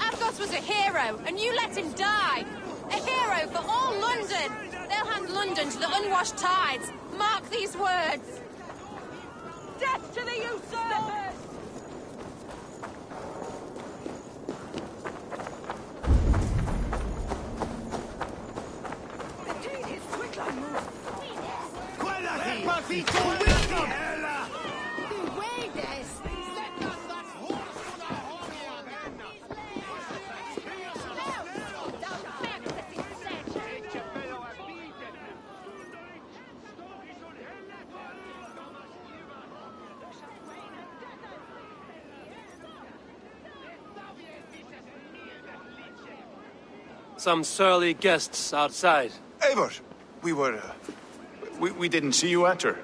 Argos was a hero, and you let him die. A hero for all London. They'll hand London to the unwashed tides. Mark these words. Death to the usurpers! Some surly guests outside. Eivor, we didn't see you enter.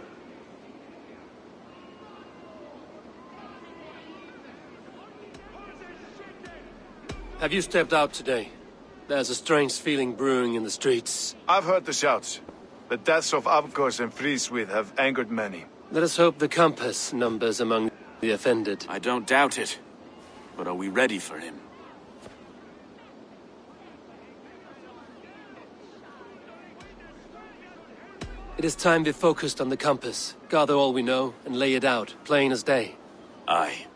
Have you stepped out today? There's a strange feeling brewing in the streets. I've heard the shouts. The deaths of Avgos and Friswith have angered many. Let us hope the compass numbers among the offended. I don't doubt it. But are we ready for him? It is time we focused on the compass, gather all we know, and lay it out, plain as day. Aye.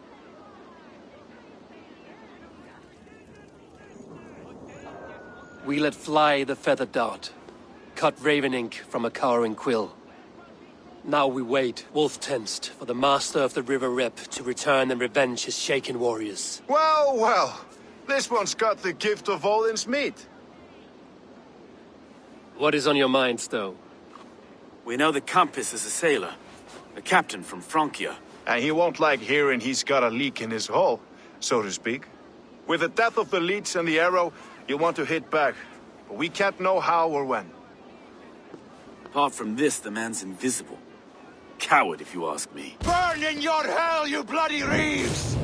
We let fly the feather dart, cut raven ink from a cowering quill. Now we wait, wolf-tensed, for the master of the River Rep to return and revenge his shaken warriors. Well, well, this one's got the gift of Odin's meat. What is on your minds, though? We know the compass is a sailor, a captain from Francia. And he won't like hearing he's got a leak in his hull, so to speak. With the death of the leech and the arrow, you want to hit back. But we can't know how or when. Apart from this, the man's invisible. Coward, if you ask me. Burn in your hell, you bloody reeves!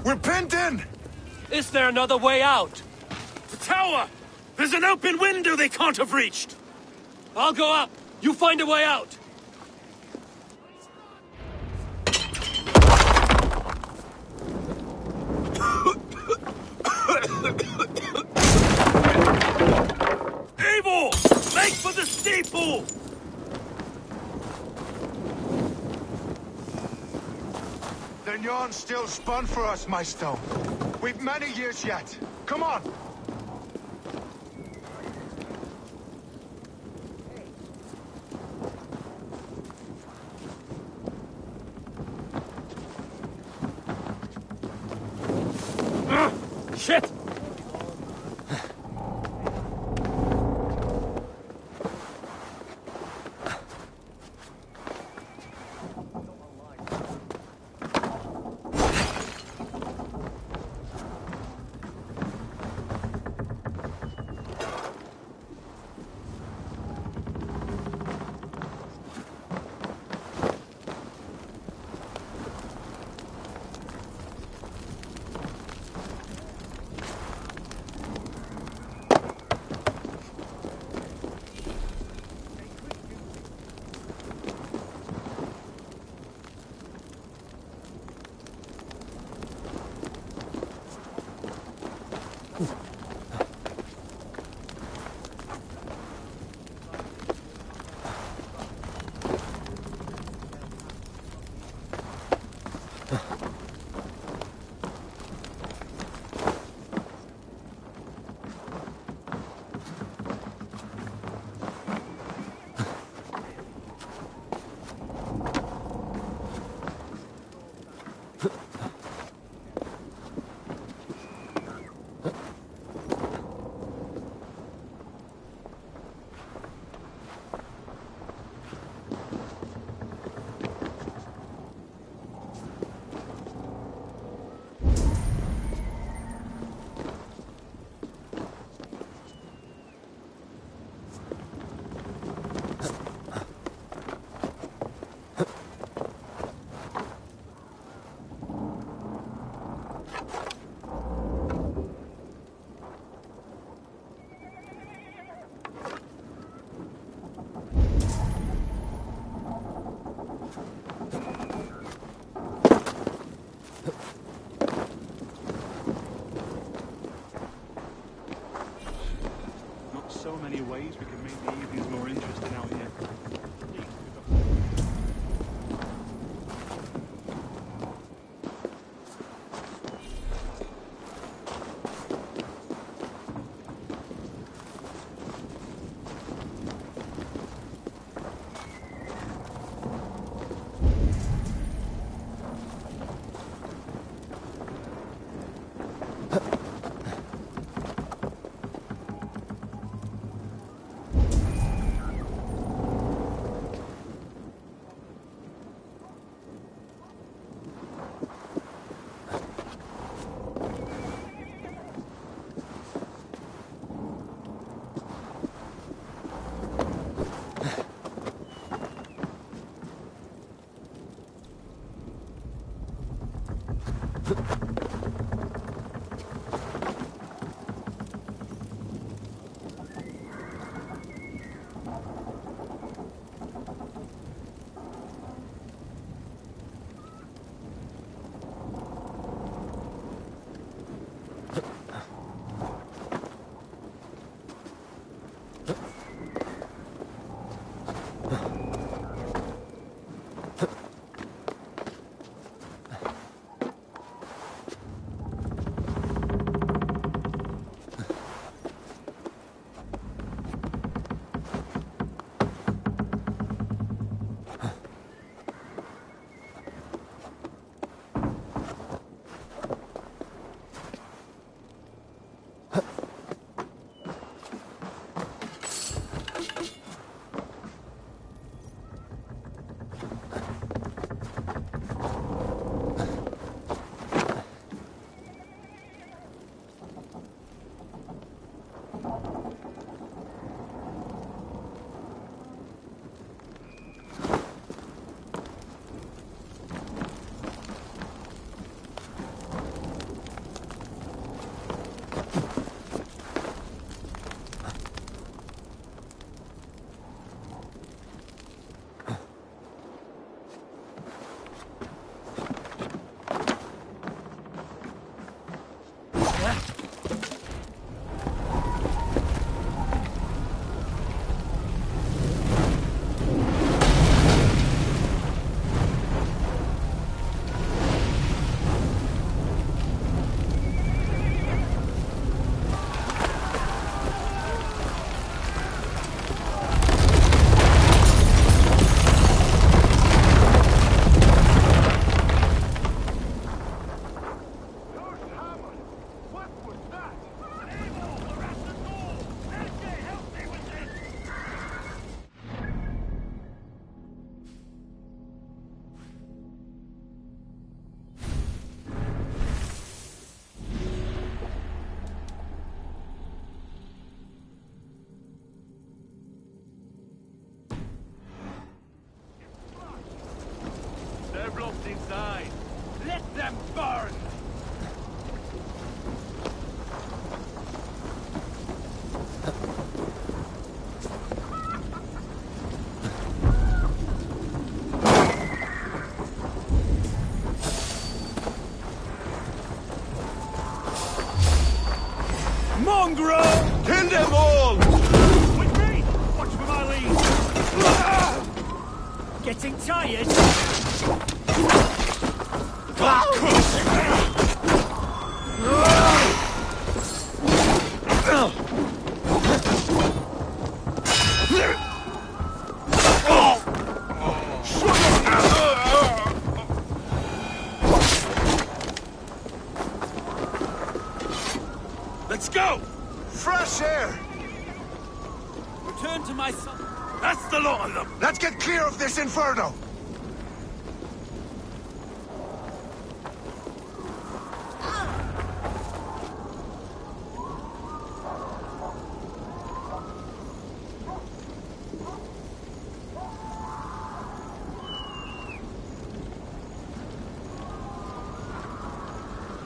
We're pinned in! Is there another way out? The tower! There's an open window they can't have reached! I'll go up. You find a way out. Eivor! Make for the steeple! The yarn's still spun for us, my stone. We've many years yet. Come on! Shit! we can make the evenings more interesting out here. Inside. Let them burn! Mongrel! Kill them all! With me! Watch for my lead! Getting tired? Let's go! Fresh air! Return to my son. That's the lot of them! Let's get clear of this inferno!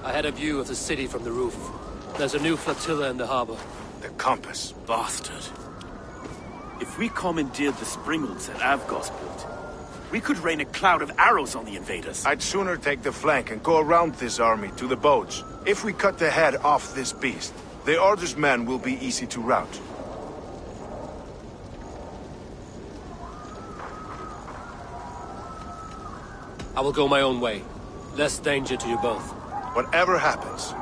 I had a view of the city from the roof. There's a new flotilla in the harbor. The compass. Bastard. If we commandeered the springholds that Avgos built, we could rain a cloud of arrows on the invaders. I'd sooner take the flank and go around this army to the boats. If we cut the head off this beast, the Order's men will be easy to rout. I will go my own way. Less danger to you both. Whatever happens,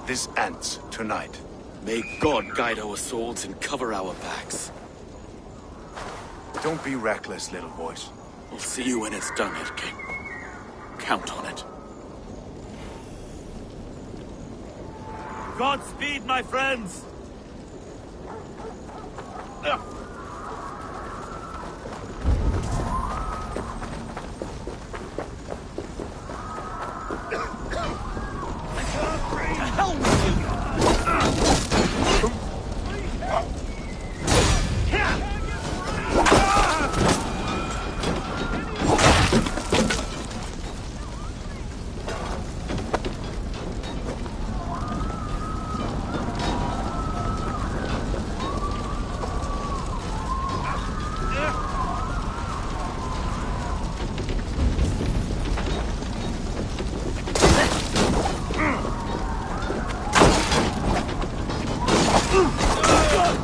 this ends tonight. May God guide our swords and cover our backs. Don't be reckless, little boys. We'll see you when it's done, Ed King. Count on it. Godspeed, my friends!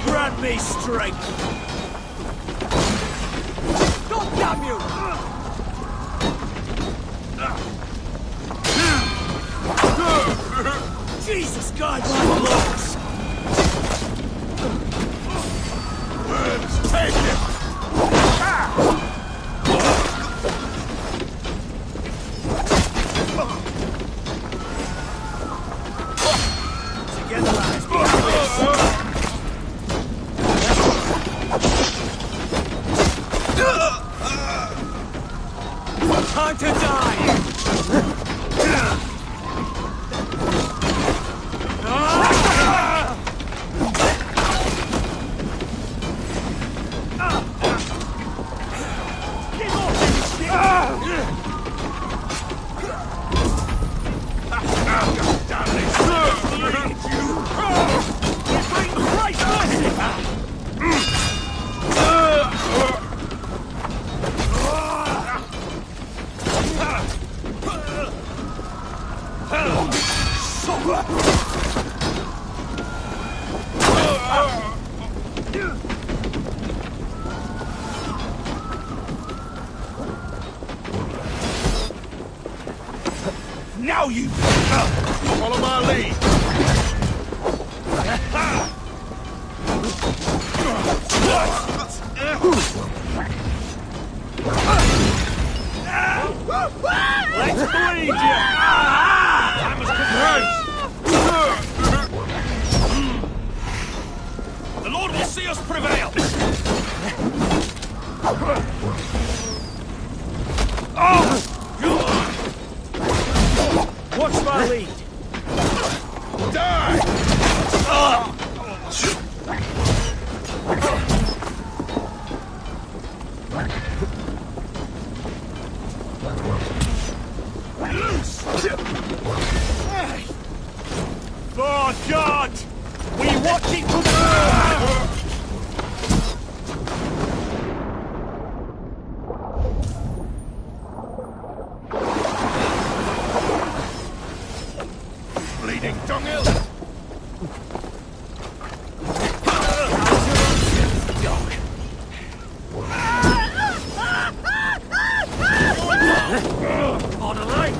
Grant me strength! God damn you! Jesus God, my lords! Let's take it! Together, lads! Time to die! Now you follow my lead. Let's bleed you. Time has come. The Lord will see us prevail. Watch my lead! Die! Lord God! We watch it to the bleeding dunghill! On the light!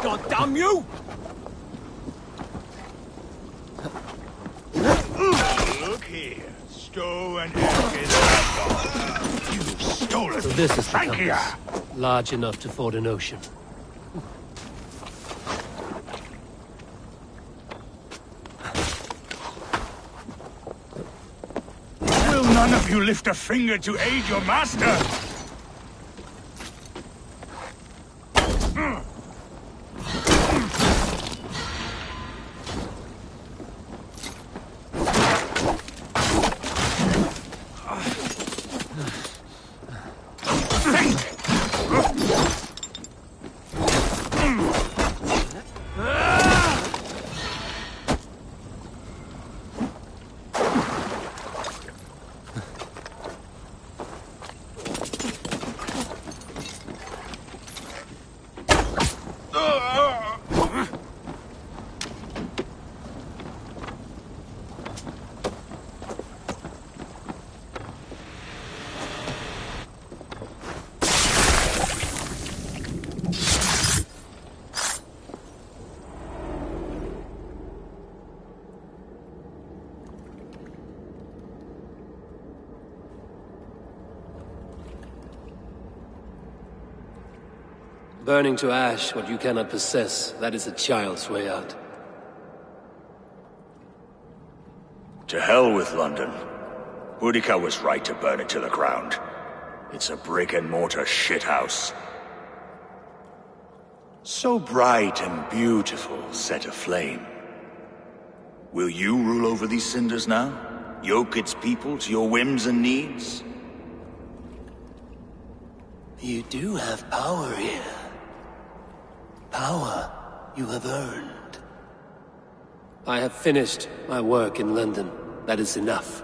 God damn you! Look here, Stow and You've stolen. So this is the Thank you. compass. Large enough to ford an ocean. Will none of you lift a finger to aid your master? Burning to ash what you cannot possess, that is a child's way out. To hell with London. Boudica was right to burn it to the ground. It's a brick-and-mortar shithouse. So bright and beautiful, set aflame. Will you rule over these cinders now? Yoke its people to your whims and needs? You do have power here. Power you have earned. I have finished my work in London. That is enough.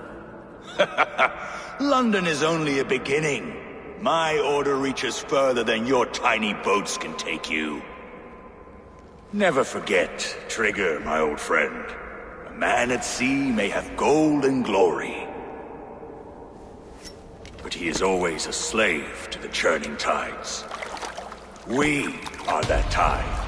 London is only a beginning. My order reaches further than your tiny boats can take you. Never forget, Trigger, my old friend. A man at sea may have gold and glory, but he is always a slave to the churning tides. We are that tide.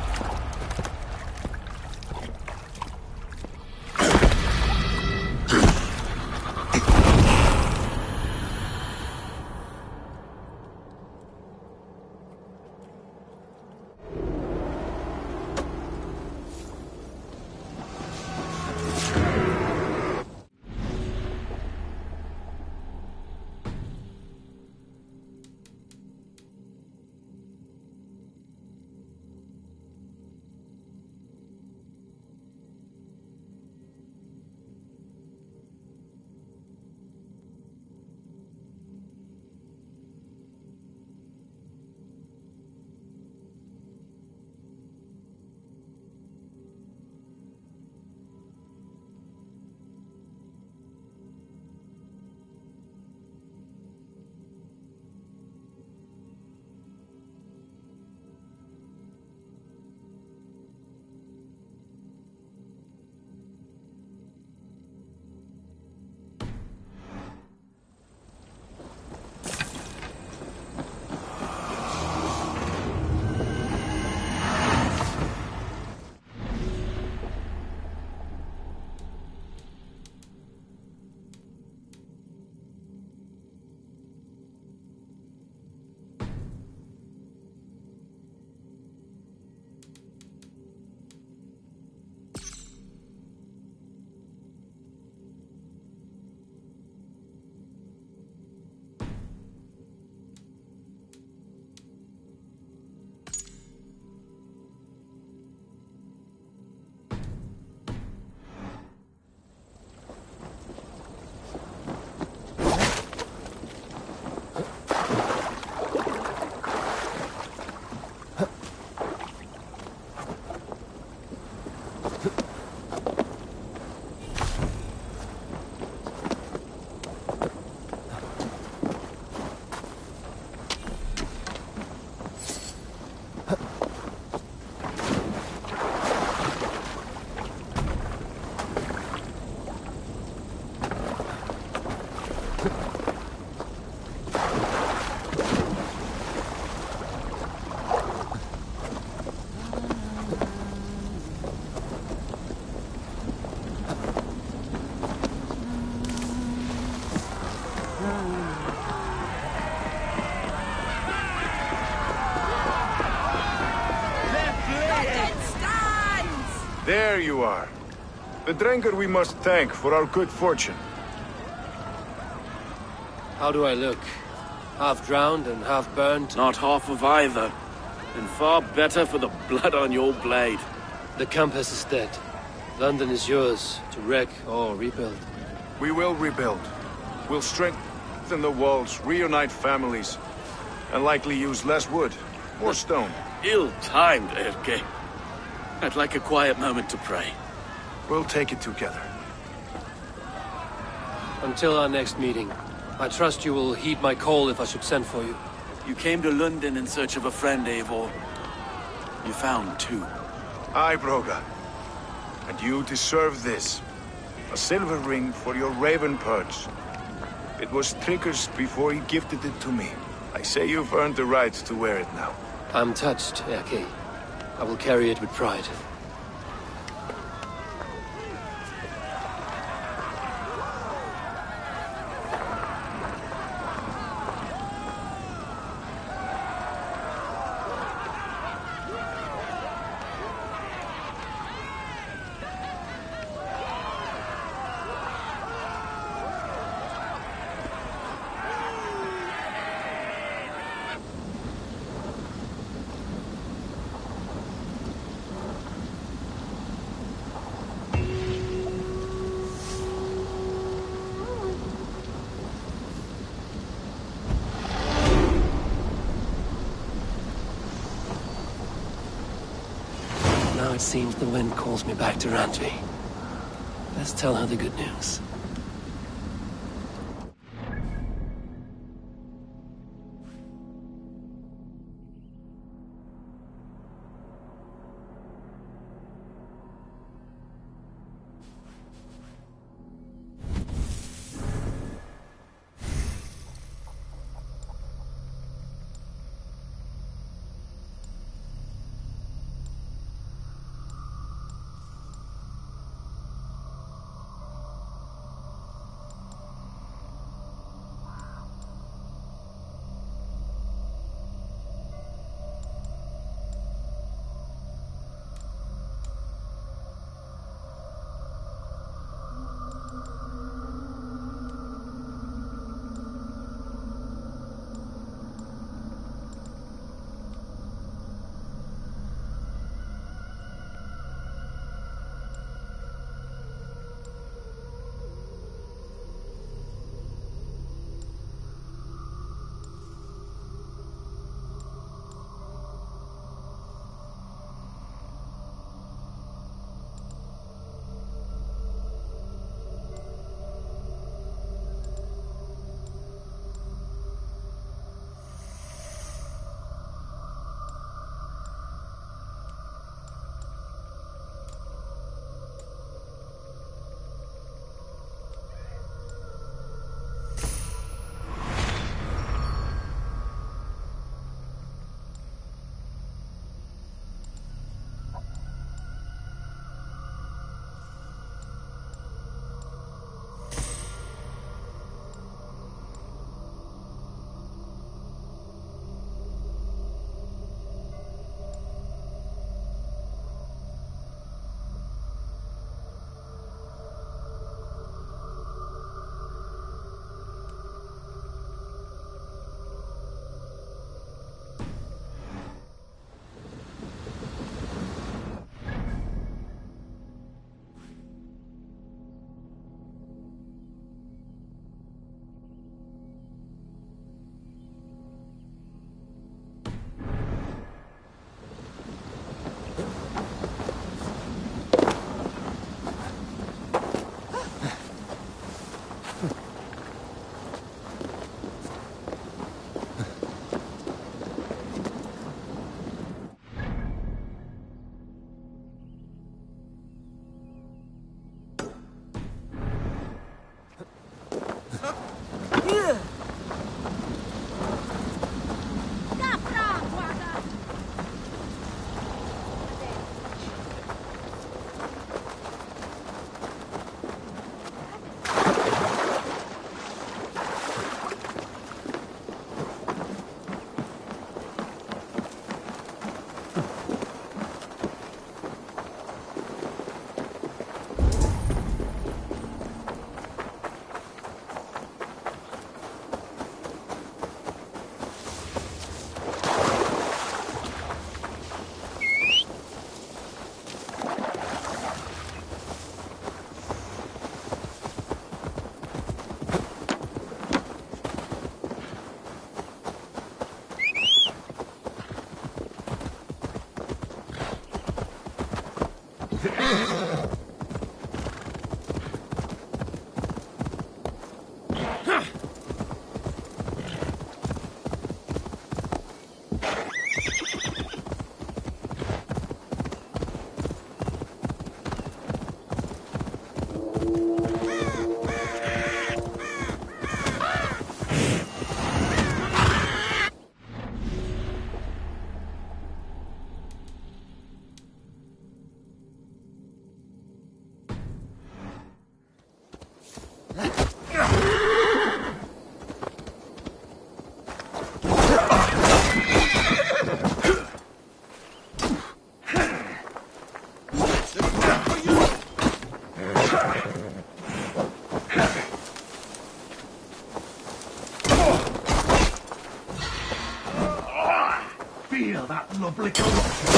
There you are. The Drenker we must thank for our good fortune. How do I look? Half drowned and half burned? Not half of either. And far better for the blood on your blade. The Compass is dead. London is yours, to wreck or rebuild. We will rebuild. We'll strengthen the walls, reunite families, and likely use less wood, more stone. Ill-timed, Erke. I'd like a quiet moment to pray. We'll take it together. Until our next meeting, I trust you will heed my call if I should send for you. You came to London in search of a friend, Eivor. You found two. Aye, Broga. And you deserve this. A silver ring for your raven perch. It was Trigger's before he gifted it to me. I say you've earned the right to wear it now. I'm touched, Erke. I will carry it with pride. Now it seems the wind calls me back to Randvi. Let's tell her the good news. Feel that lovely corruption.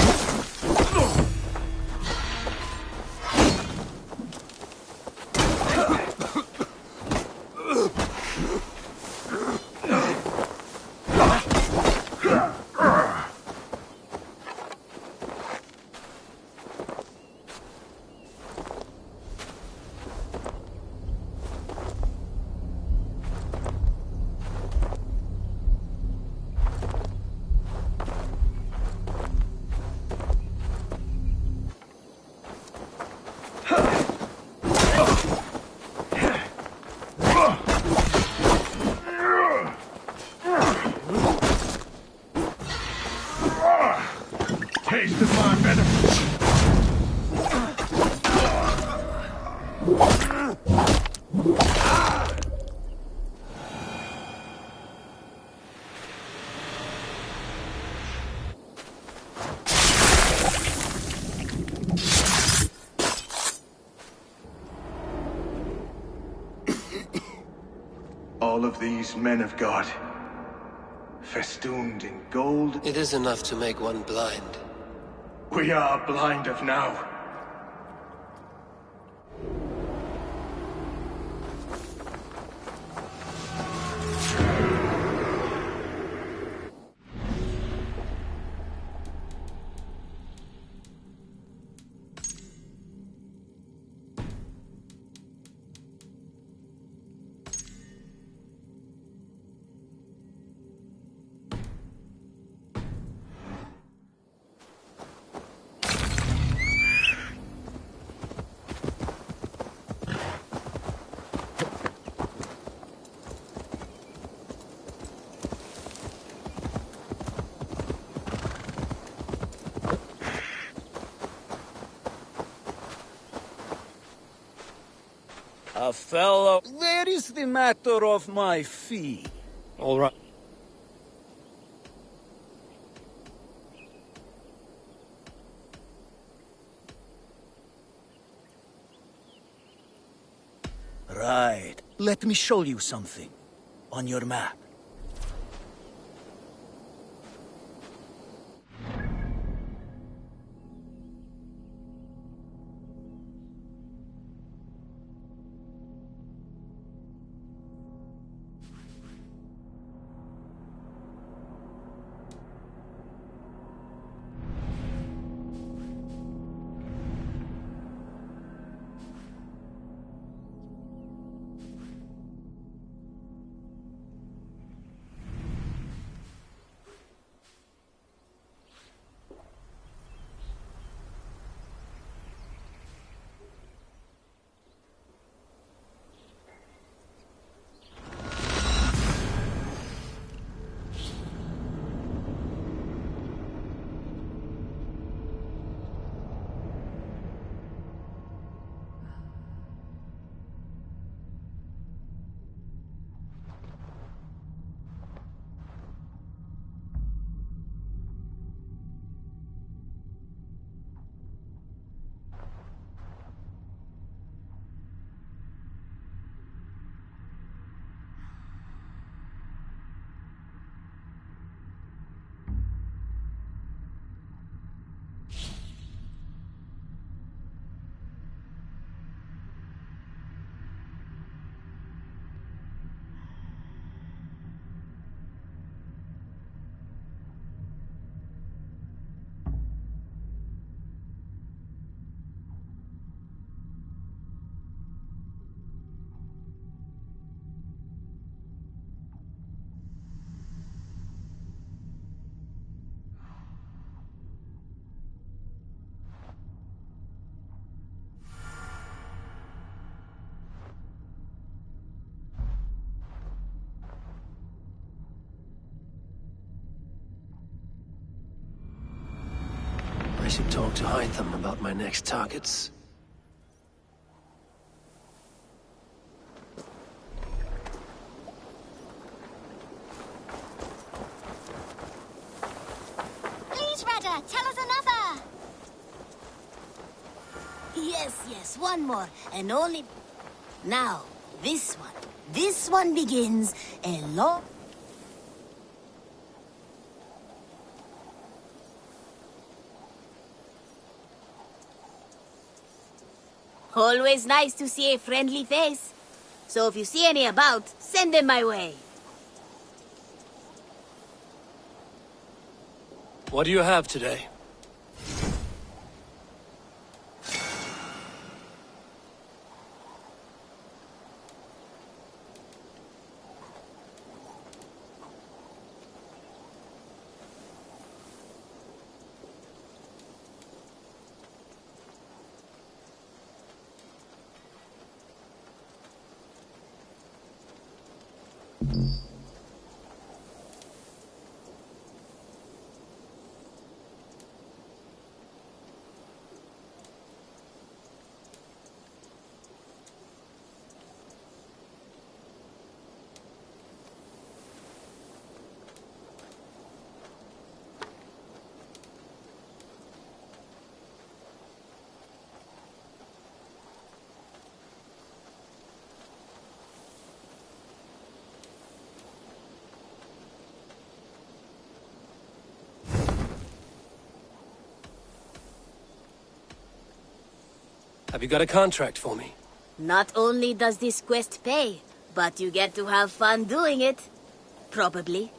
all of these men of God, festooned in gold. It is enough to make one blind. We are blind of now. A fellow... Where is the matter of my fee? All right. Right. Let me show you something. On your map. I should talk to Hytham about my next targets. Please, Rada, tell us another. Yes, one more, and only... Now, this one. This one begins a long... Always nice to see a friendly face. So if you see any about, send them my way. What do you have today? Have you got a contract for me? Not only does this quest pay, but you get to have fun doing it. Probably.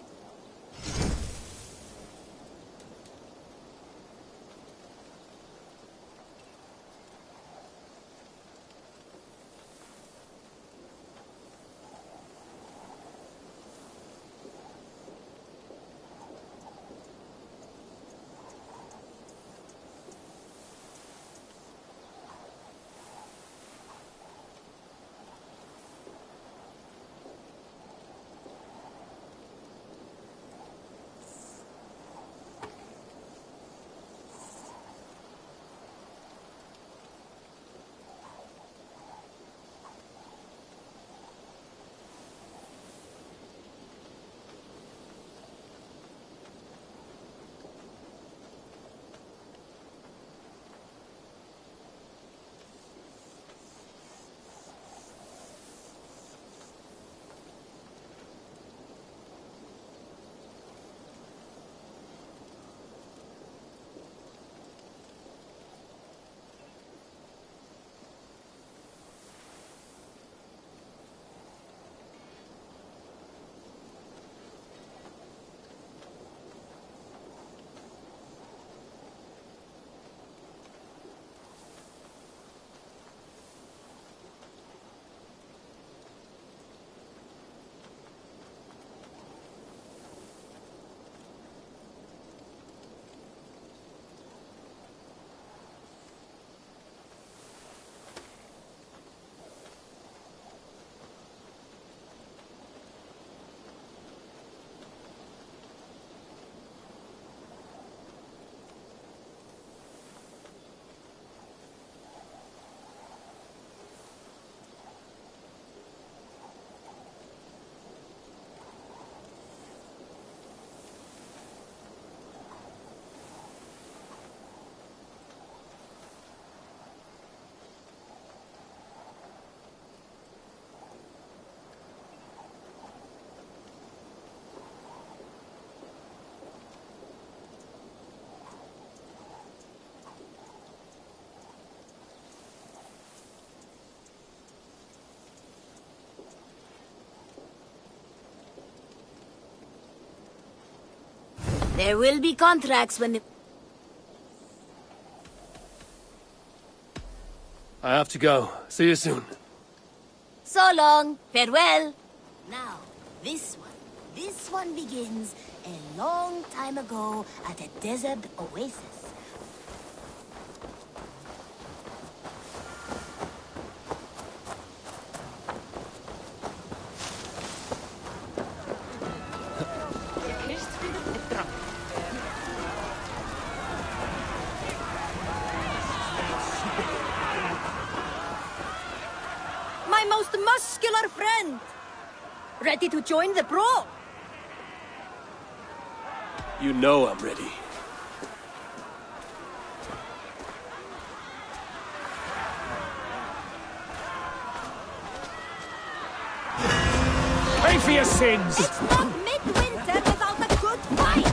There will be contracts when the... I have to go. See you soon. So long. Farewell. Now, this one begins a long time ago at a desert oasis. My most muscular friend! Ready to join the pro? You know I'm ready. Pay for your sins! It's not midwinter without a good fight!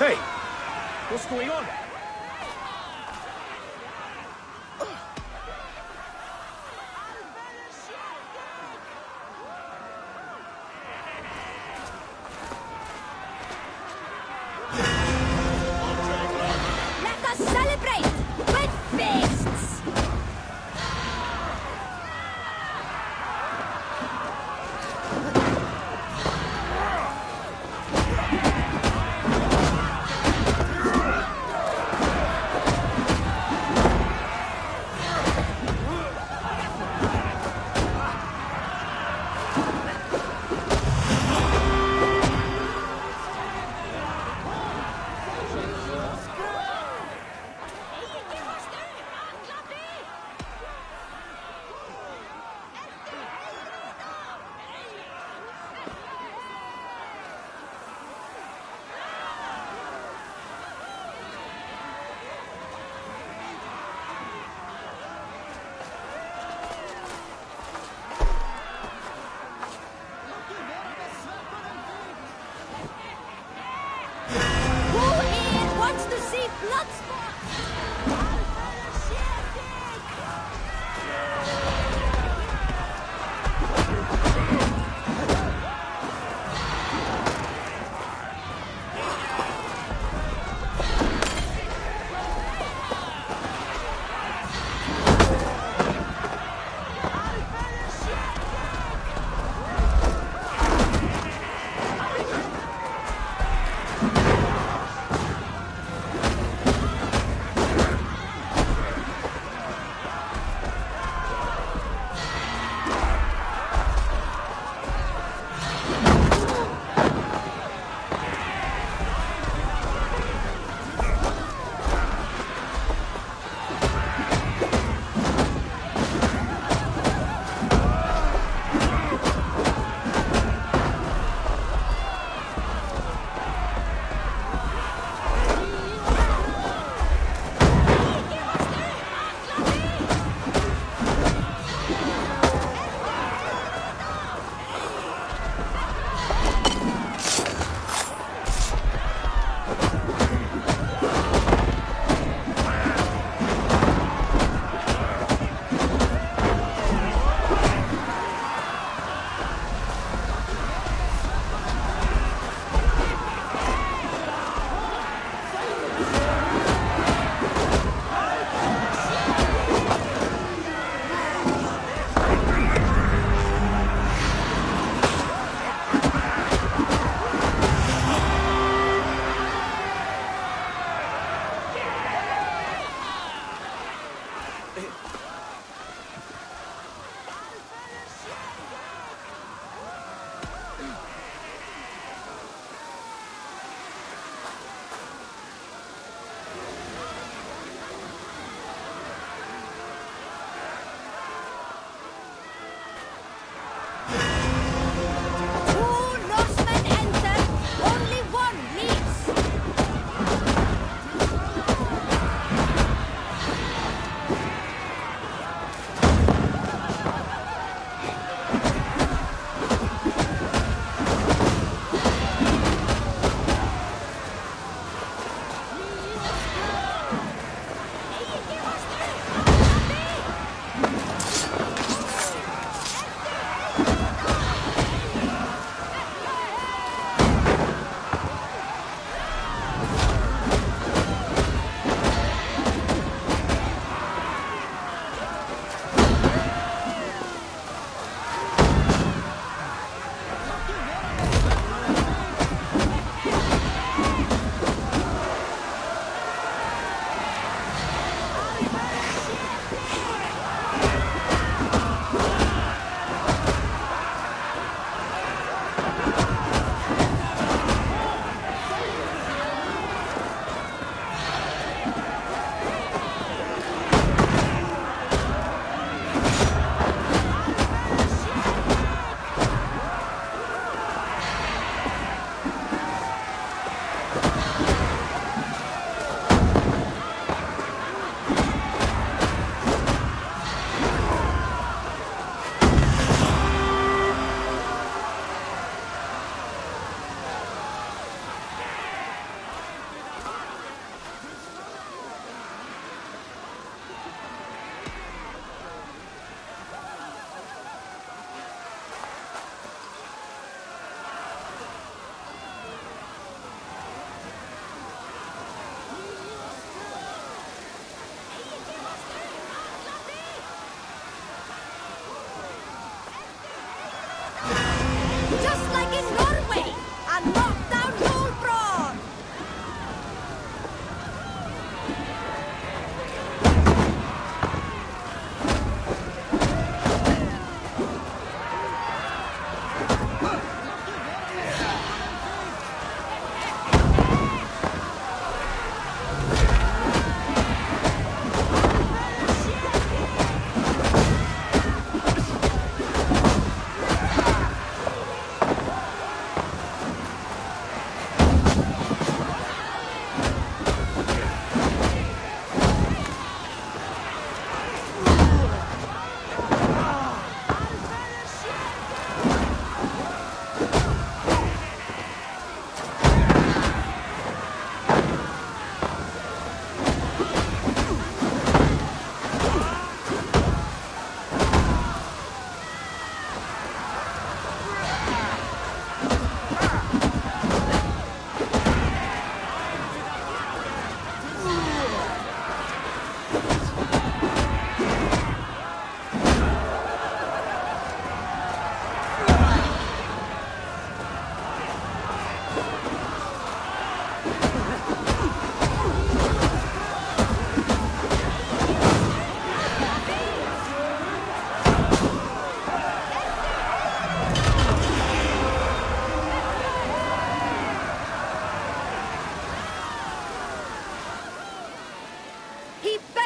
Hey! What's going on? Let us celebrate!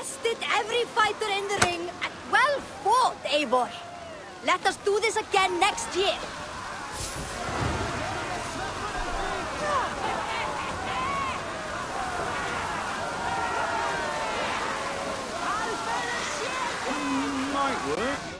bested every fighter in the ring and well fought, Eivor. Let us do this again next year. Might work.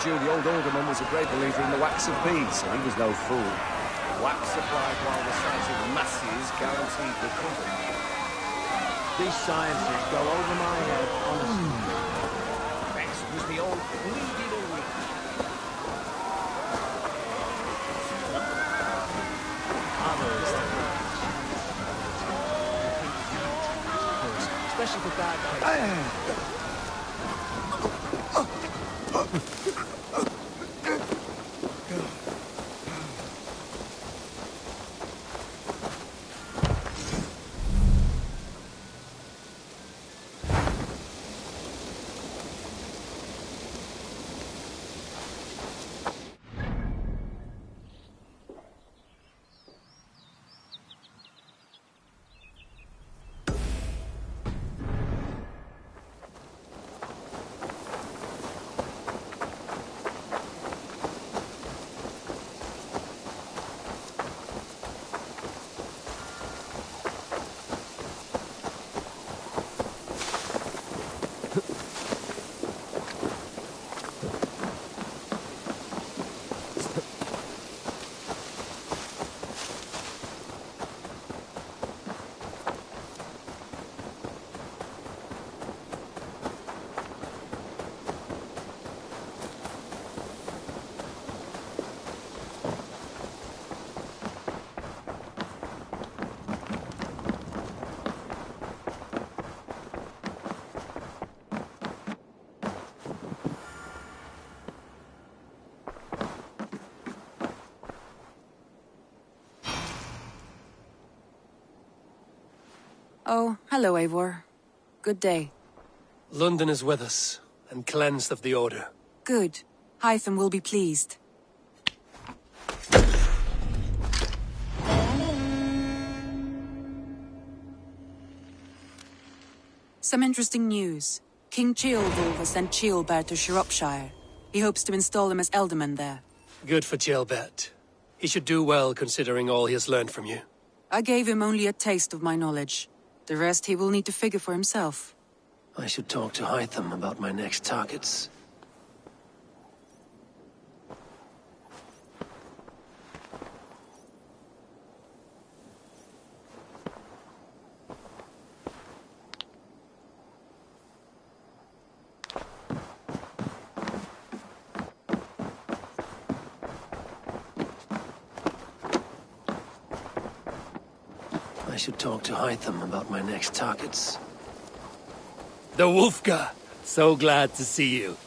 told you the old alderman was a great believer in the wax of bees, so he was no fool. Wax supplied while the size of masses guaranteed recovery. These sciences go over my head, honestly. Next was the old bleeding elite. Especially for bad guys. Oh, hello, Eivor. Good day. London is with us, and cleansed of the Order. Good. Hytham will be pleased. Some interesting news. King Ceolwulf has sent Ceolbert to Shropshire. He hopes to install him as Elderman there. Good for Ceolbert. He should do well considering all he has learned from you. I gave him only a taste of my knowledge. The rest he will need to figure for himself. I should talk to Hytham about my next targets. I should talk to Hytham about my next targets. The Wolfgar! So glad to see you.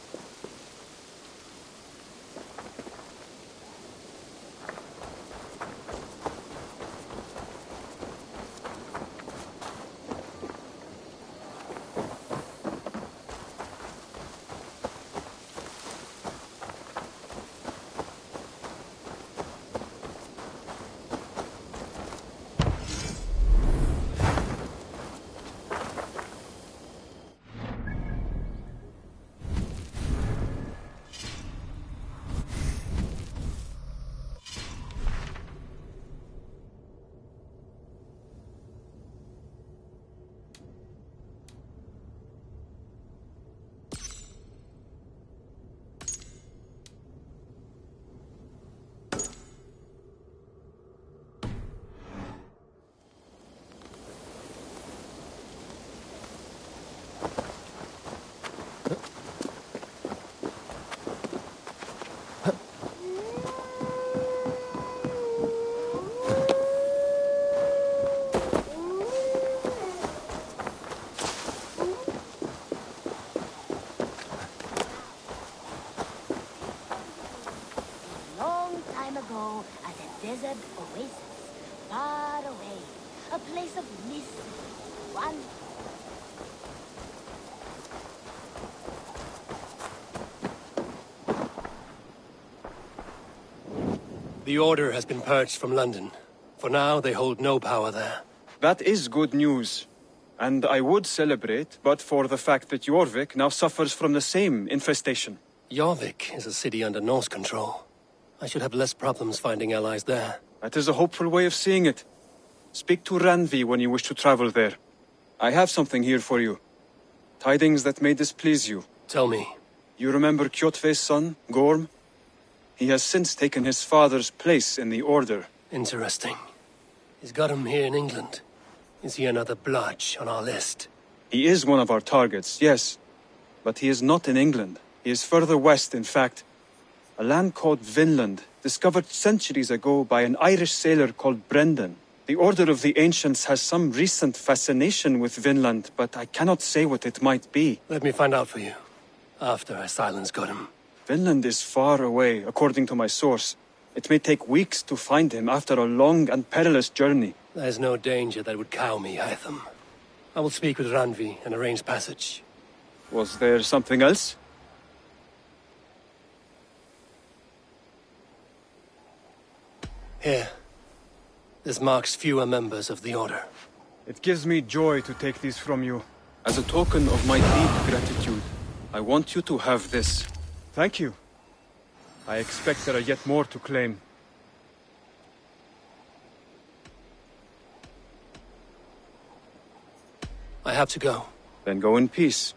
At a desert oasis, far away, a place of mystery, one. The Order has been purged from London. For now, they hold no power there. That is good news. And I would celebrate, but for the fact that Jorvik now suffers from the same infestation. Jorvik is a city under Norse control. I should have less problems finding allies there. That is a hopeful way of seeing it. Speak to Randvi when you wish to travel there. I have something here for you. Tidings that may displease you. Tell me. You remember Kjotve's son, Gorm? He has since taken his father's place in the Order. Interesting. He's got him here in England. Is he another blotch on our list? He is one of our targets, yes. But he is not in England. He is further west, in fact. A land called Vinland, discovered centuries ago by an Irish sailor called Brendan. The Order of the Ancients has some recent fascination with Vinland, but I cannot say what it might be. Let me find out for you, after I silence got him. Vinland is far away, according to my source. It may take weeks to find him after a long and perilous journey. There's no danger that would cow me, Hytham. I will speak with Ranvi and arrange passage. Was there something else? Here. This marks fewer members of the Order. It gives me joy to take these from you. As a token of my deep gratitude, I want you to have this. Thank you. I expect there are yet more to claim. I have to go. Then go in peace.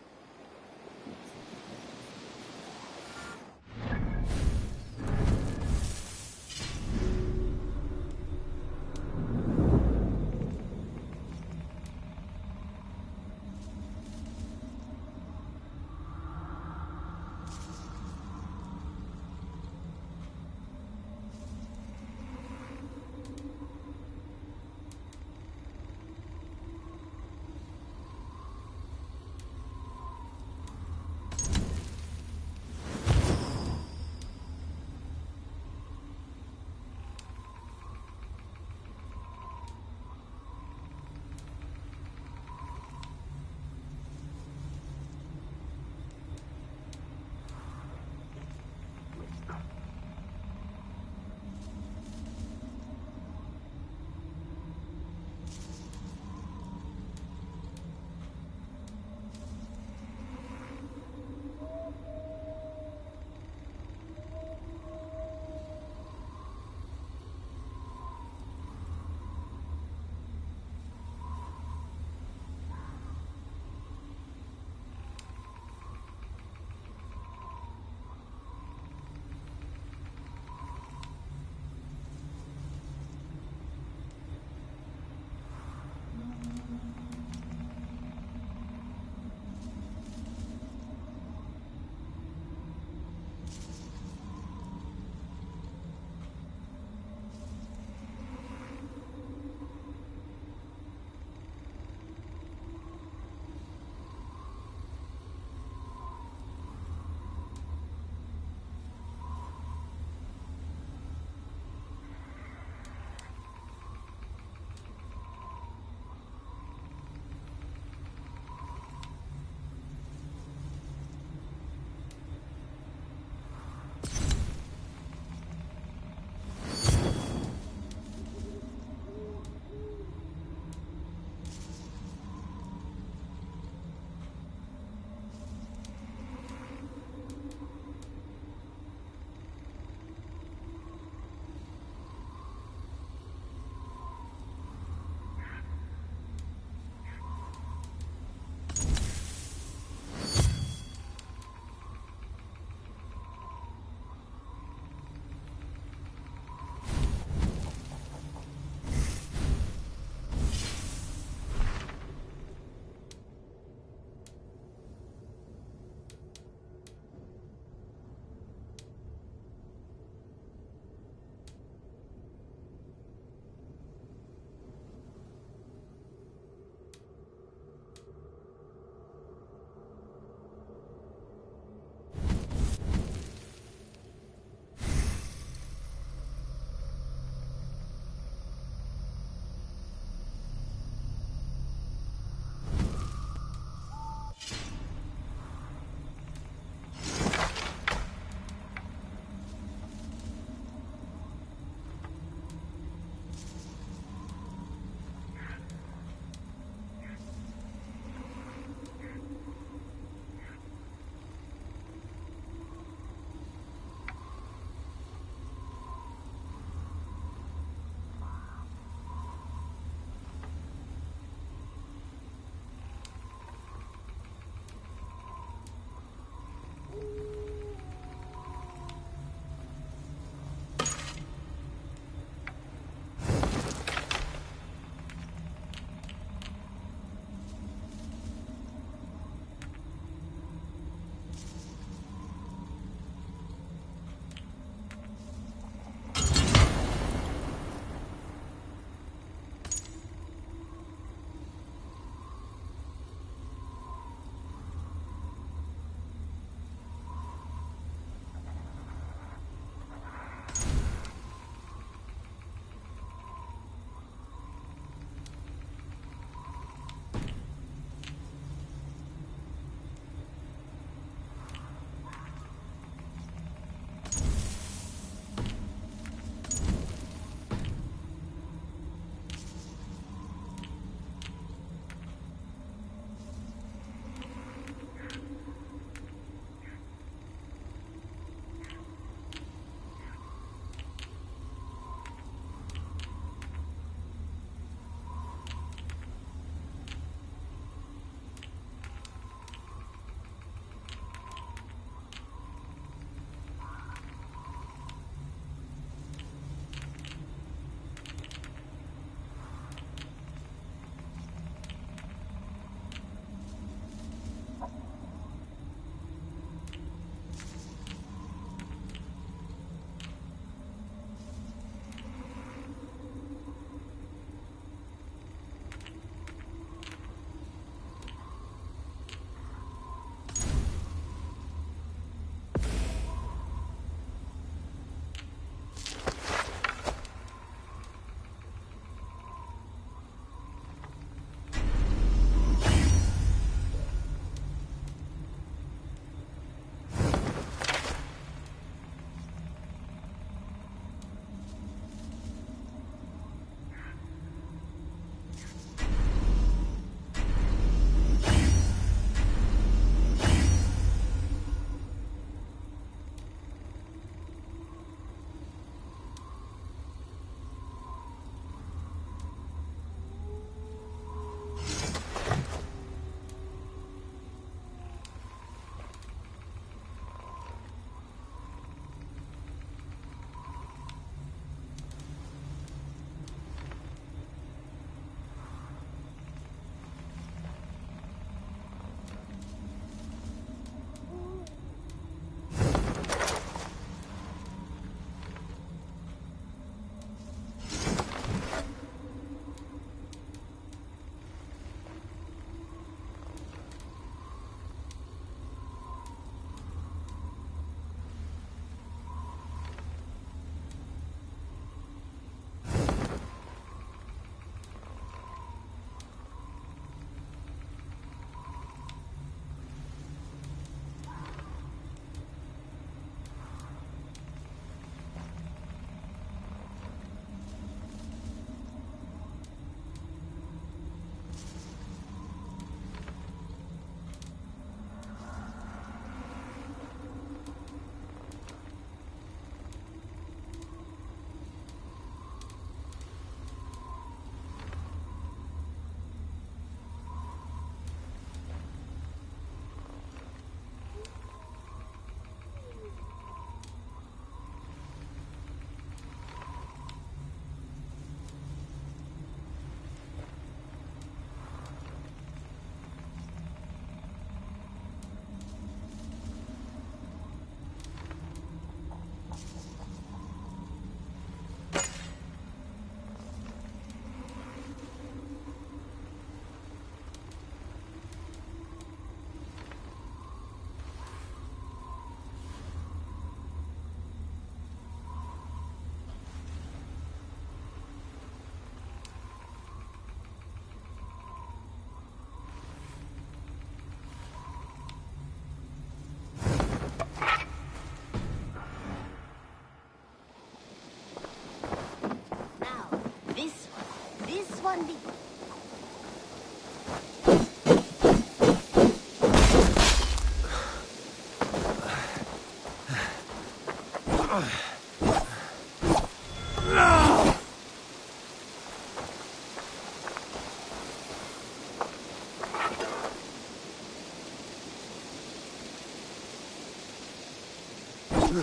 Now,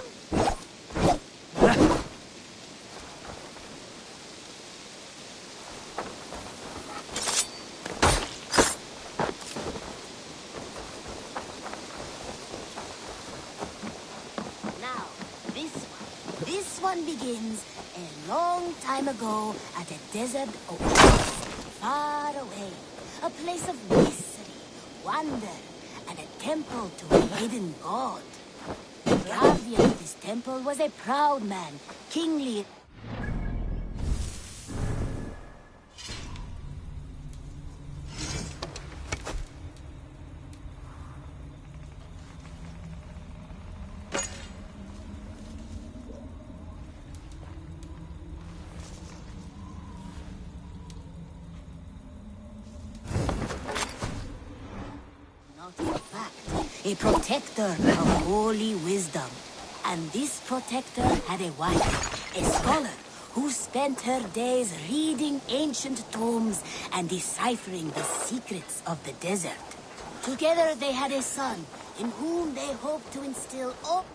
this one begins a long time ago at a desert oasis, far away. A place of mystery, wonder, and a temple to a hidden god. The guardian of this temple was a proud man, kingly. In fact, a protector of holy wisdom. And this protector had a wife, a scholar, who spent her days reading ancient tomes and deciphering the secrets of the desert. Together they had a son, in whom they hoped to instill all...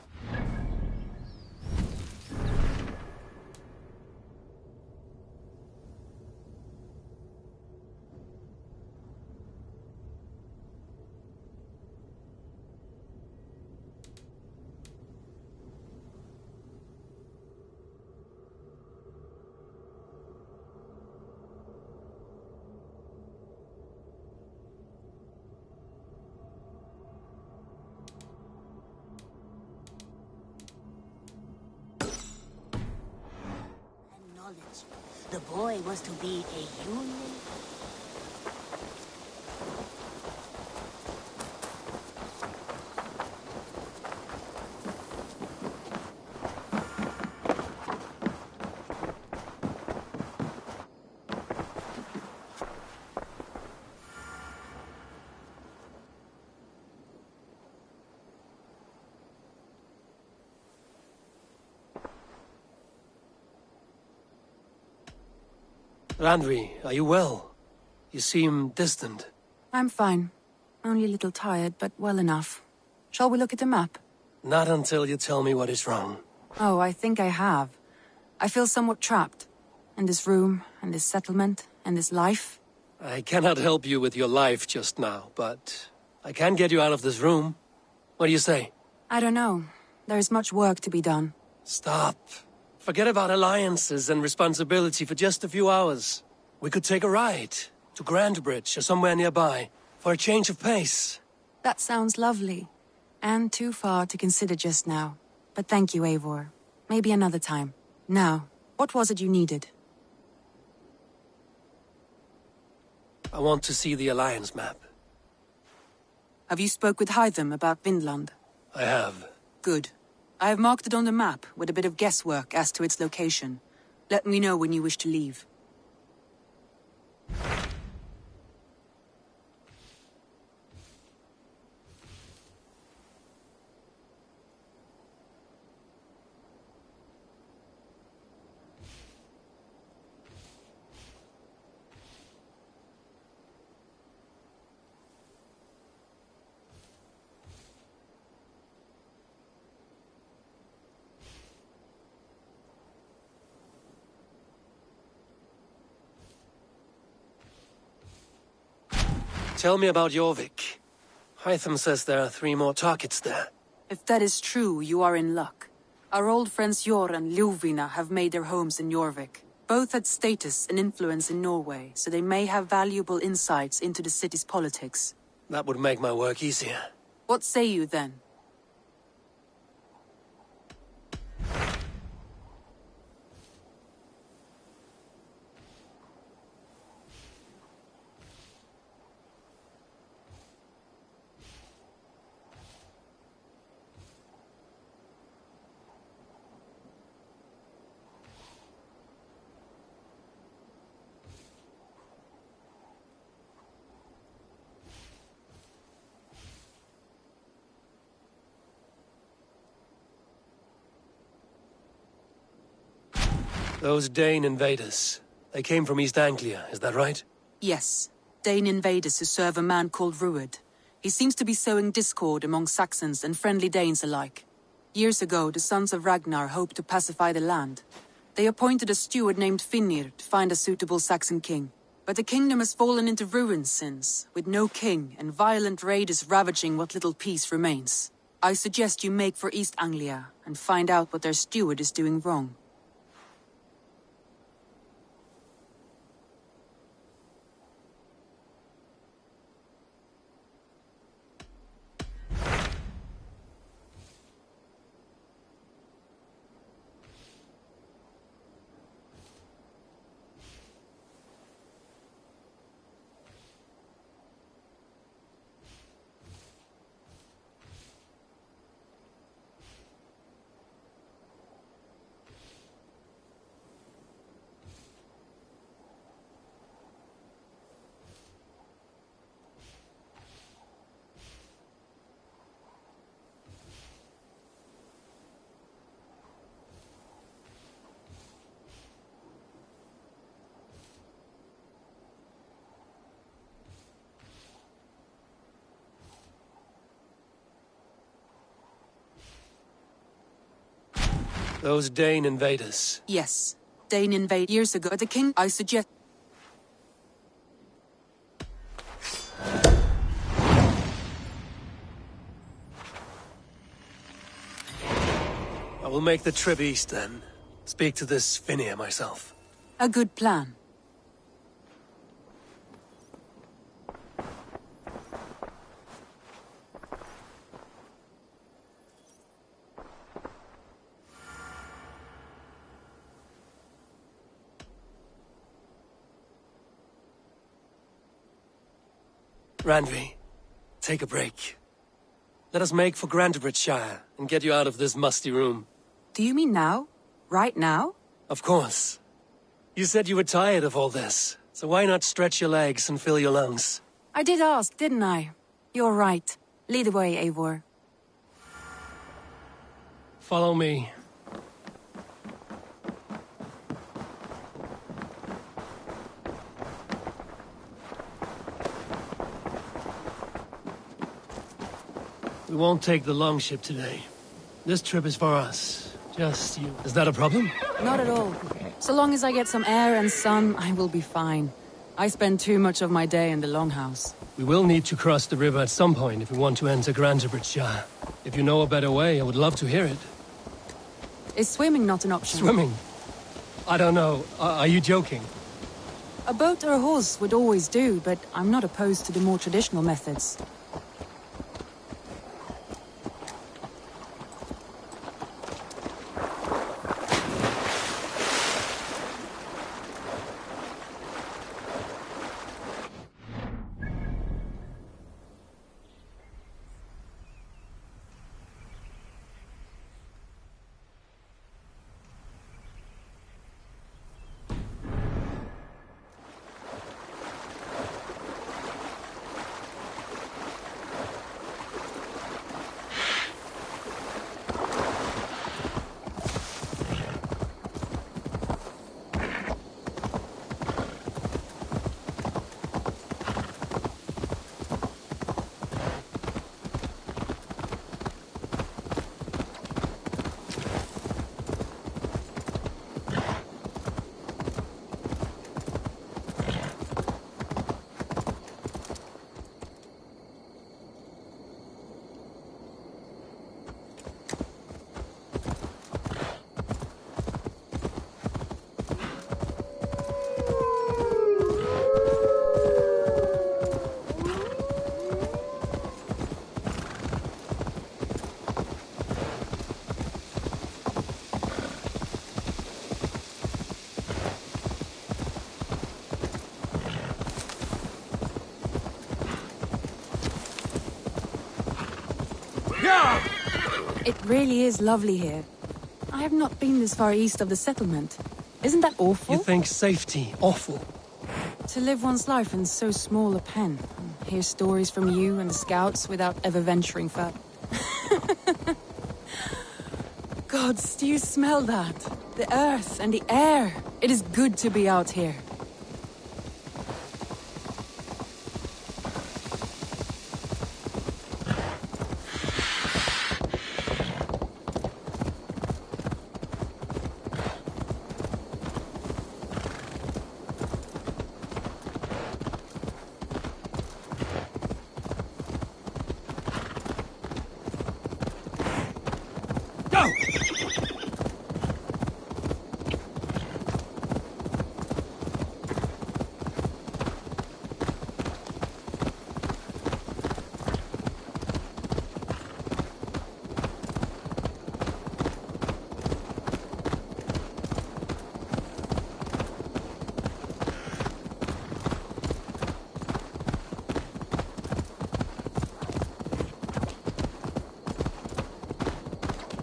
The boy was to be a union. Randvi, are you well? You seem distant. I'm fine. Only a little tired, but well enough. Shall we look at the map? Not until you tell me what is wrong. Oh, I think I have. I feel somewhat trapped. In this room, and this settlement, and this life. I cannot help you with your life just now, but I can get you out of this room. What do you say? I don't know. There is much work to be done. Stop. Forget about alliances and responsibility for just a few hours. We could take a ride to Grandbridge or somewhere nearby for a change of pace. That sounds lovely. And too far to consider just now. But thank you, Eivor. Maybe another time. Now, what was it you needed? I want to see the Alliance map. Have you spoke with Hytham about Vinland? I have. Good. I have marked it on the map with a bit of guesswork as to its location. Let me know when you wish to leave. Tell me about Jorvik. Hytham says there are 3 more targets there. If that is true, you are in luck. Our old friends Jor and Ljuvina have made their homes in Jorvik. Both had status and influence in Norway, so they may have valuable insights into the city's politics. That would make my work easier. What say you then? Those Dane invaders, they came from East Anglia, is that right? Yes. Dane invaders who serve a man called Rued. He seems to be sowing discord among Saxons and friendly Danes alike. Years ago, the sons of Ragnar hoped to pacify the land. They appointed a steward named Finnir to find a suitable Saxon king. But the kingdom has fallen into ruins since, with no king and violent raiders ravaging what little peace remains. I suggest you make for East Anglia and find out what their steward is doing wrong. Those Dane invaders. Yes, Dane invaded years ago. The king, I suggest... I will make the trip east then. Speak to this Finnir myself. A good plan. Randvi, take a break. Let us make for Grantebridgeshire and get you out of this musty room. Do you mean now? Right now? Of course. You said you were tired of all this, so why not stretch your legs and fill your lungs? I did ask, didn't I? You're right. Lead the way, Eivor. Follow me. We won't take the longship today. This trip is for us. Just you. Is that a problem? Not at all. So long as I get some air and sun, I will be fine. I spend too much of my day in the longhouse. We will need to cross the river at some point if we want to enter Grantebridgeshire. If you know a better way, I would love to hear it. Is swimming not an option? Swimming? I don't know. Are you joking? A boat or a horse would always do, but I'm not opposed to the more traditional methods. It really is lovely here. I have not been this far east of the settlement. Isn't that awful? You think safety awful? To live one's life in so small a pen, and hear stories from you and the scouts without ever venturing further. Gods, do you smell that? The earth and the air. It is good to be out here.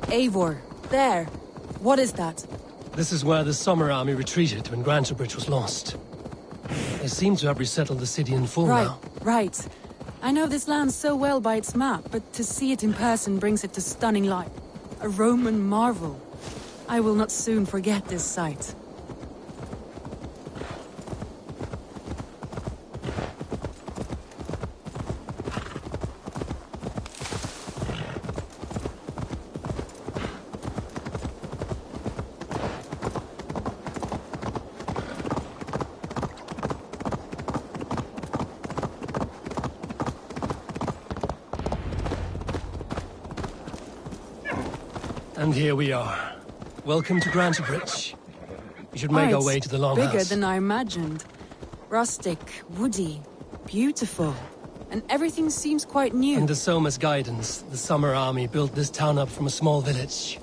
Eivor, there. What is that? This is where the Summer Army retreated when Grantebridge was lost. They seem to have resettled the city in full now. Right. I know this land so well by its map, but to see it in person brings it to stunning life. A Roman marvel. I will not soon forget this sight. And here we are. Welcome to Grantebridge. We should make our way to the Longhouse. Bigger than I imagined. Rustic, woody, beautiful. And everything seems quite new. Under Soma's guidance, the Summer Army built this town up from a small village.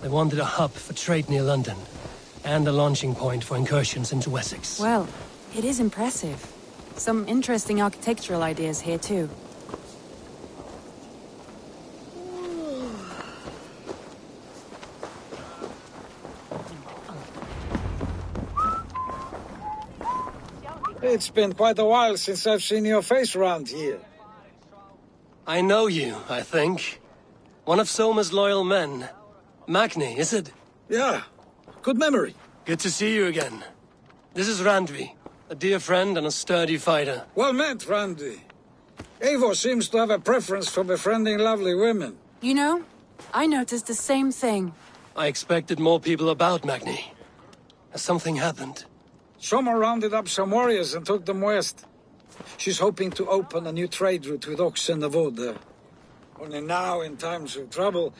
They wanted a hub for trade near London, and a launching point for incursions into Wessex. Well, it is impressive. Some interesting architectural ideas here too. It's been quite a while since I've seen your face around here. I know you, I think. One of Soma's loyal men. Magni, is it? Yeah, good memory. Good to see you again. This is Randvi, a dear friend and a sturdy fighter. Well met, Randvi. Eivor seems to have a preference for befriending lovely women. You know, I noticed the same thing. I expected more people about Magni. Has something happened? Soma rounded up some warriors and took them west. She's hoping to open a new trade route with oxen of Oda. Only now, in times of trouble,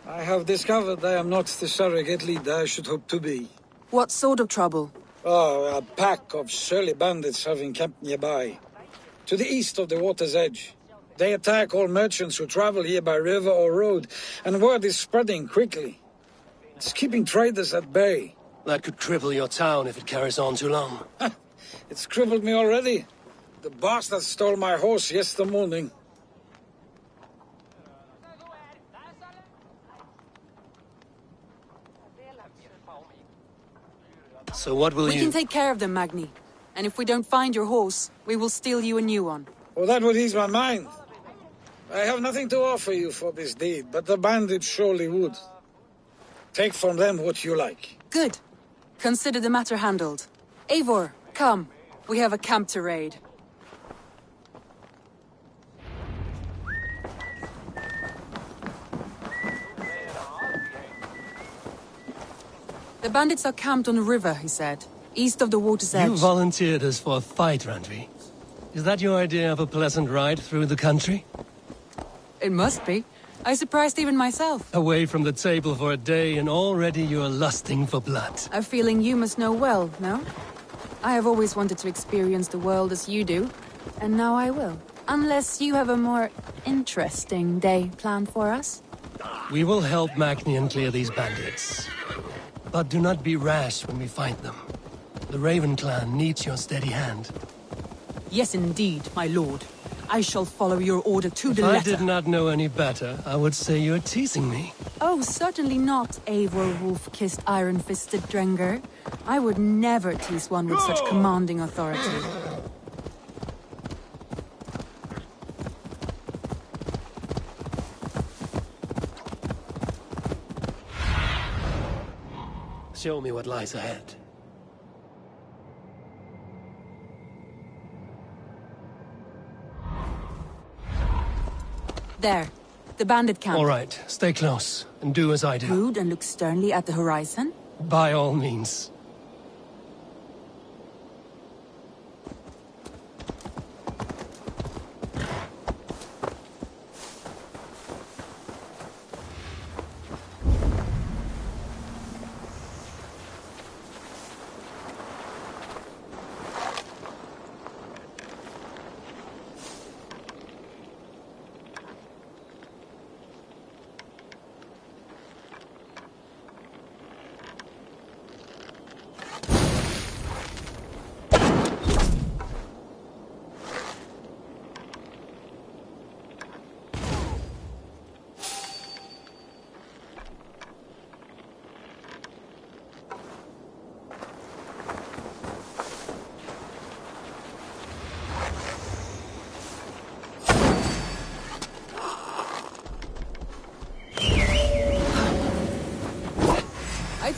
I have discovered I am not the surrogate leader I should hope to be. What sort of trouble? Oh, a pack of surly bandits have encamped nearby. To the east of the water's edge. They attack all merchants who travel here by river or road, and word is spreading quickly. It's keeping traders at bay. That could cripple your town if it carries on too long. It's crippled me already. The bastard stole my horse yesterday morning. So what will We can take care of them, Magni. And if we don't find your horse, we will steal you a new one. Oh, that would ease my mind. I have nothing to offer you for this deed, but the bandits surely would. Take from them what you like. Good. Consider the matter handled. Eivor, come. We have a camp to raid. The bandits are camped on a river, he said. East of the water's edge. You volunteered us for a fight, Randvi. Is that your idea of a pleasant ride through the country? It must be. I surprised even myself. Away from the table for a day and already you're lusting for blood. A feeling you must know well, no? I have always wanted to experience the world as you do, and now I will. Unless you have a more interesting day planned for us. We will help Magni clear these bandits. But do not be rash when we fight them. The Raven clan needs your steady hand. Yes, indeed, my lord. I shall follow your order to the letter. If I did not know any better, I would say you're teasing me. Oh, certainly not, Eivor wolf-kissed iron-fisted Drenger. I would never tease one with such commanding authority. Show me what lies ahead. There. The bandit camp. All right. Stay close, and do as I do. Rude and look sternly at the horizon? By all means.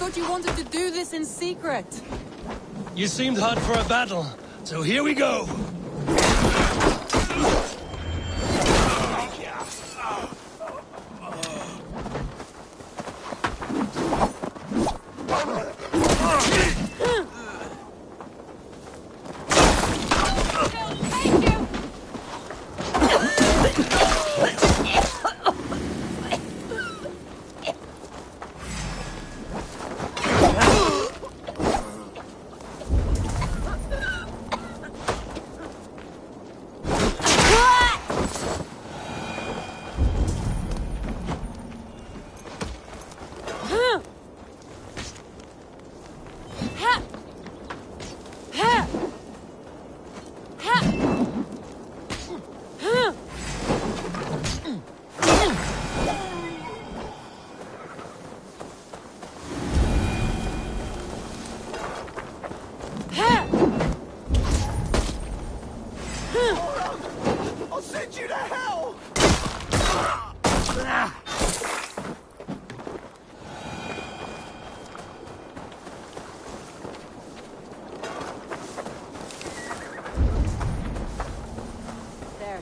thought you wanted to do this in secret. You seemed hot for a battle, so here we go. I'll send you to hell! There.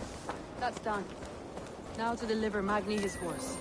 That's done. Now to deliver Magni his horse.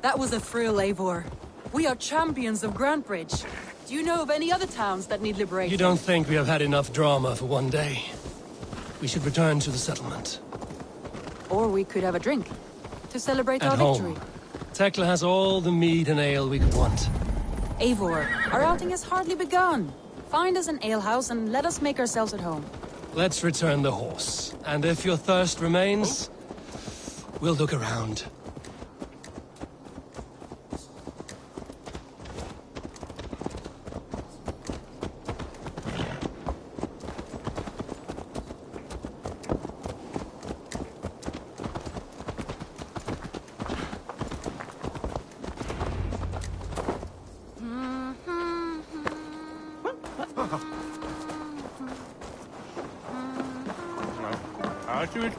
That was a thrill, Eivor. We are champions of Grantbridge. Do you know of any other towns that need liberating? You don't think we have had enough drama for one day? We should return to the settlement. Or we could have a drink to celebrate At our home. victory. Tekla has all the mead and ale we could want. Eivor, our outing has hardly begun. Find us an alehouse and let us make ourselves at home. Let's return the horse. And if your thirst remains, we'll look around.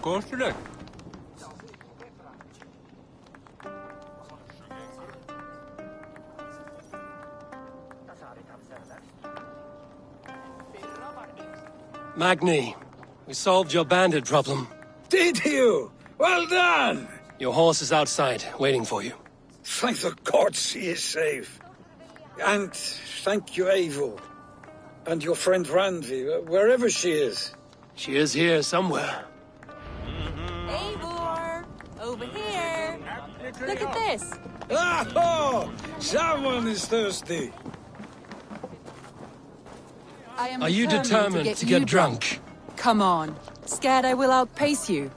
Koostelijk. Magni, we solved your bandit problem. Did you? Well done! Your horse is outside, waiting for you. Thank the gods he is safe. And thank you, Eivor. And your friend Randvi, wherever she is. She is here somewhere. Eivor! Over here! Look at this! Oh! Someone is thirsty. Are you determined to get drunk? Come on. Scared I will outpace you?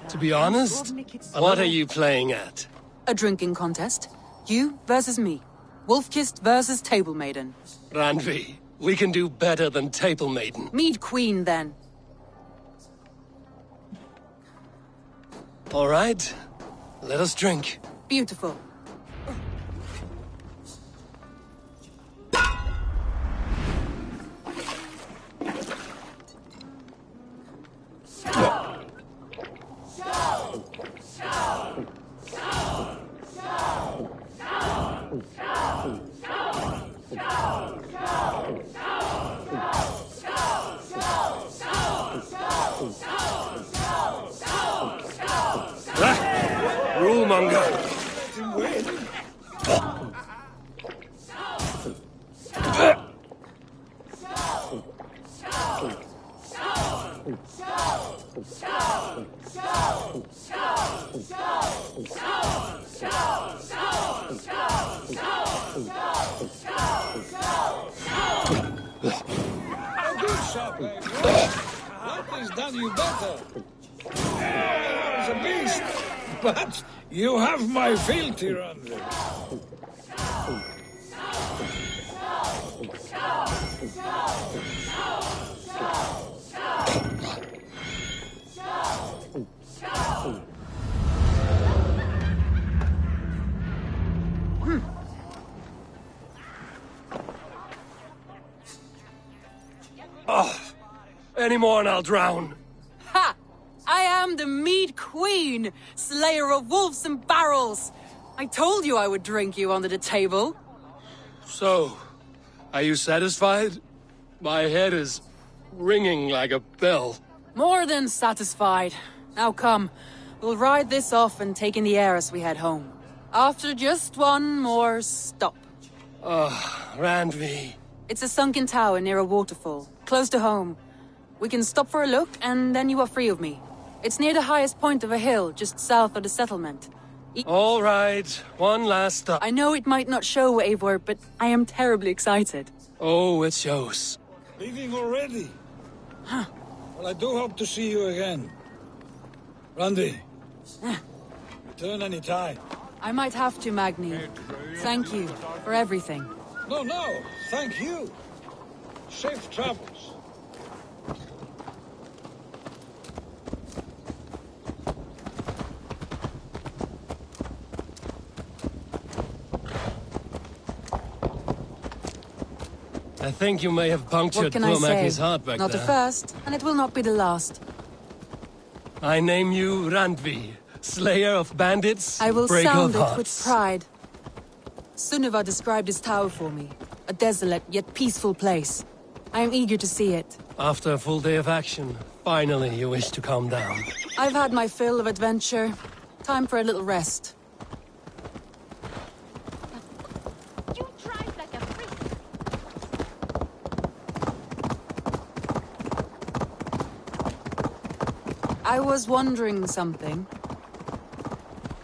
To be honest, what are you playing at? A drinking contest. You versus me. Wolf-Kissed versus Table Maiden. Randvi, we can do better than Table Maiden. Mead Queen, then. All right, let us drink. Beautiful. Rulemonger. What has done you better? I was a beast, but you have my fealty, Randvi. Any more and I'll drown. Ha! I am the Mead Queen, slayer of wolves and barrels. I told you I would drink you under the table. So, are you satisfied? My head is ringing like a bell. More than satisfied. Now come, we'll ride this off and take in the air as we head home. After just one more stop. Randvi. It's a sunken tower near a waterfall, close to home. We can stop for a look, and then you are free of me. It's near the highest point of a hill, just south of the settlement. All right, one last stop. I know it might not show, Eivor, but I am terribly excited. Oh, it shows. Leaving already? Huh. Well, I do hope to see you again. Randy, return any time. I might have to, Magni. Thank you for everything. No, thank you. Safe travels. I think you may have punctured poor Mackie's heart back not there. Not the first, and it will not be the last. I name you Randvi, slayer of bandits, I will breaker sound of it hearts. with pride. Sunniva described this tower for me. A desolate yet peaceful place. I am eager to see it. After a full day of action, finally you wish to calm down. I've had my fill of adventure. Time for a little rest. You drive like a freak. I was wondering something.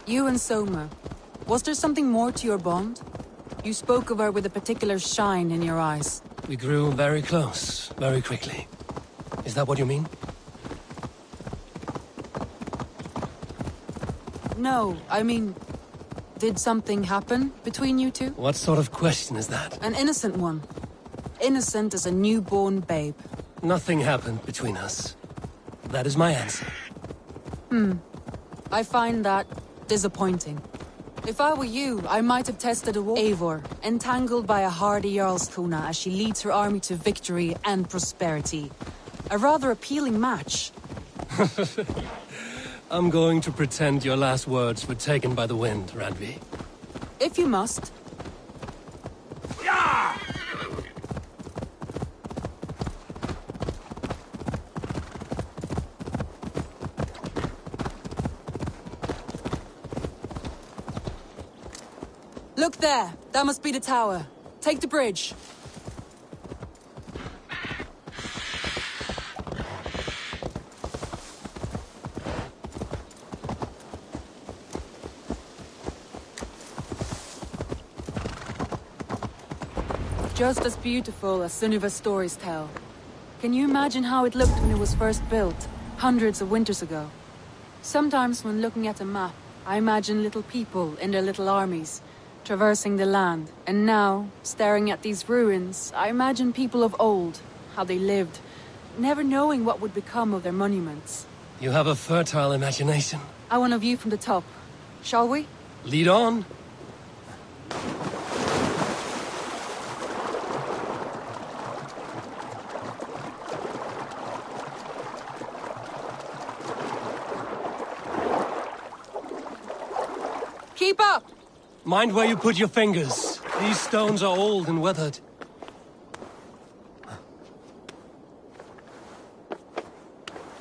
You and Soma, was there something more to your bond? You spoke of her with a particular shine in your eyes. We grew very close, very quickly. Is that what you mean? No, I mean, did something happen between you two? What sort of question is that? An innocent one. Innocent as a newborn babe. Nothing happened between us. That is my answer. I find that disappointing. If I were you, I might have tested a war. Eivor, entangled by a hardy Jarlskona as she leads her army to victory and prosperity. A rather appealing match. I'm going to pretend your last words were taken by the wind, Randvi. If you must. Look there! That must be the tower. Take the bridge. Just as beautiful as Sunniva's stories tell. Can you imagine how it looked when it was first built, hundreds of winters ago? Sometimes when looking at a map, I imagine little people in their little armies, traversing the land. And now, staring at these ruins, I imagine people of old, how they lived, never knowing what would become of their monuments. You have a fertile imagination. I want a view from the top. Shall we? Lead on. Keep up! Mind where you put your fingers. These stones are old and weathered.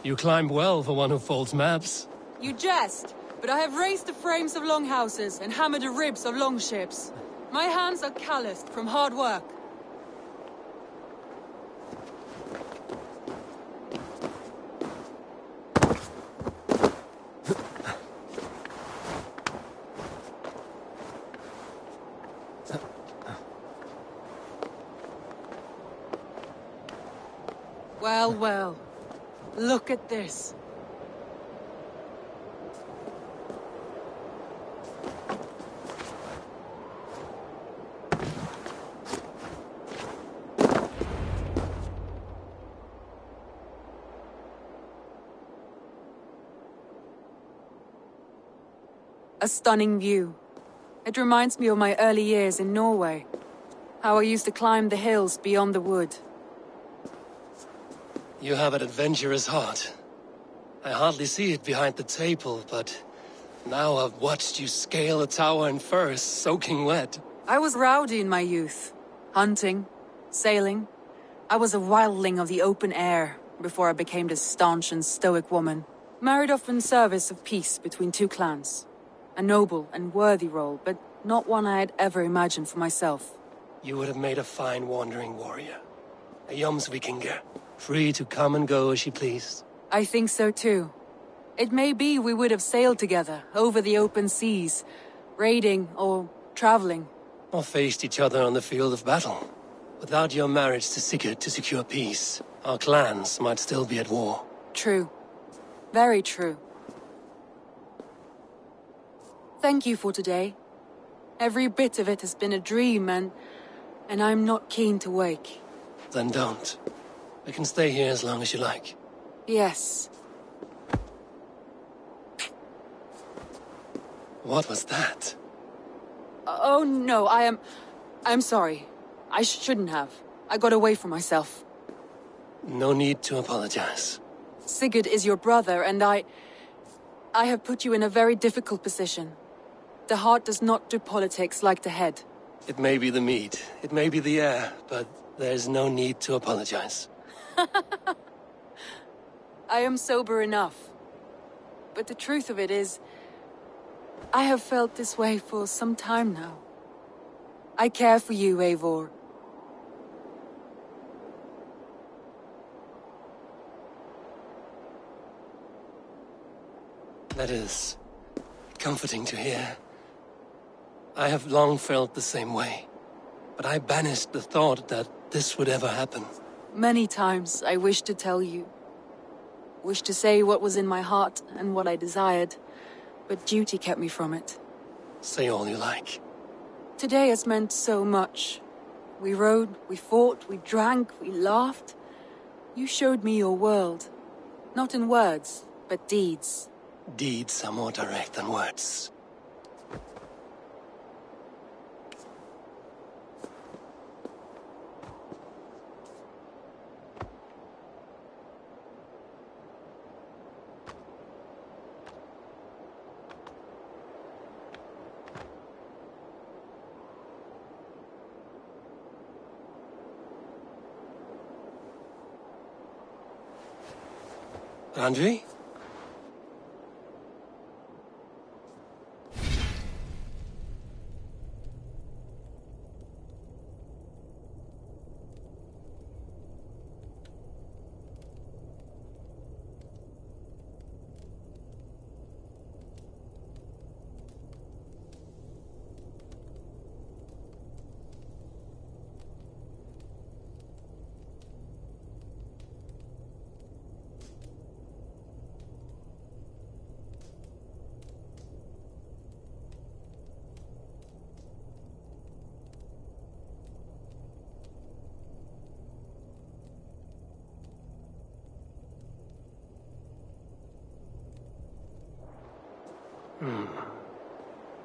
You climb well for one who folds maps. You jest, but I have raised the frames of longhouses and hammered the ribs of longships. My hands are calloused from hard work. Well, well. Look at this. A stunning view. It reminds me of my early years in Norway. How I used to climb the hills beyond the wood. You have an adventurous heart. I hardly see it behind the table, but now I've watched you scale a tower in furs, soaking wet. I was rowdy in my youth. Hunting, sailing. I was a wildling of the open air before I became this staunch and stoic woman. Married off in service of peace between two clans. A noble and worthy role, but not one I had ever imagined for myself. You would have made a fine wandering warrior. A Jomsvikinger, free to come and go as she pleased. I think so too. It may be we would have sailed together, over the open seas, raiding or traveling. Or faced each other on the field of battle. Without your marriage to Sigurd to secure peace, our clans might still be at war. True. Very true. Thank you for today. Every bit of it has been a dream, and I'm not keen to wake. Then don't. I can stay here as long as you like. Yes. What was that? Oh no, I'm sorry. I shouldn't have. I got away from myself. No need to apologize. Sigurd is your brother, and I have put you in a very difficult position. The heart does not do politics like the head. It may be the meat, it may be the air, but there's no need to apologize. I am sober enough. But the truth of it is, I have felt this way for some time now. I care for you, Eivor. That is comforting to hear. I have long felt the same way, but I banished the thought that this would ever happen. Many times I wished to tell you. Wished to say what was in my heart and what I desired, but duty kept me from it. Say all you like. Today has meant so much. We rode, we fought, we drank, we laughed. You showed me your world. Not in words, but deeds. Deeds are more direct than words. Andrei?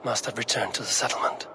Must have returned to the settlement.